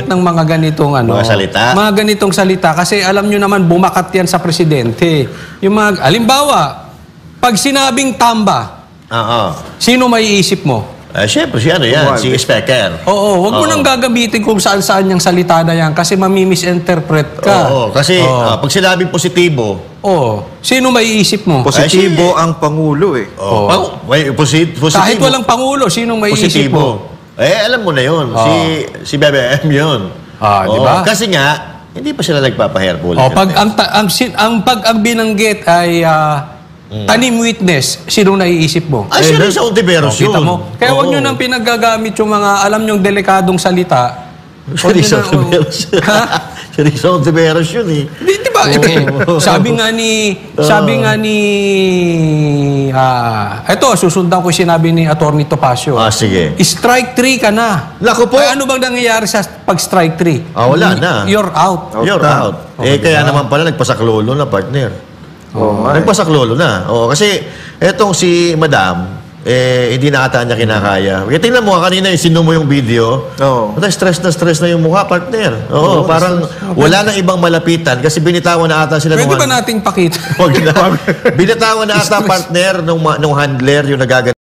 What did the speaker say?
ng mga ganitong Mga salita. mga ganitong salita kasi alam nyo naman bumakat yan sa presidente. Yung mga, halimbawa, pag sinabing tamba, sino may iisip mo? Siyempre, si ano yan, si Specker. Oo, wag mo nang gagamitin kung saan-saan yung salita na yan kasi mami-misinterpret ka. Oo, kasi pag sinabing positibo, sino may iisip mo? Positibo ang Pangulo eh. positibo. Kahit walang Pangulo, sino may iisip mo? Alam mo na yun. Si BBM yun. Di ba? Kasi nga, hindi pa sila nagpapa-hairball. Pag ang binanggit ay tanim witness, sino naiisip mo? Si Risa Ontiveros yun. Kita mo? Kaya huwag nyo nang pinagagamit yung mga alam nyong delikadong salita. Si Risa Ontiveros. Si Risa Ontiveros yun eh. Di ba? Sabi nga ni eto, susundan ko yung sinabi ni Atty. Topacio. Sige. Strike 3 ka na. Naku po. Ay, ano bang nangyayari sa pag-strike 3? Wala na. You're out. You're out. Kaya naman pala nagpasaklolo na, partner. Nagpasaklolo na. Kasi etong si Madam, hindi na ata niya kinakaya. Kaya tingnan mo, kanina sino mo yung video. Stress na yung mukha, partner. Parang wala nang ibang malapitan kasi binitawan na ata sila. Pwede ba nating pakita? Binitawan na ata, partner, nung handler yung nagaganap.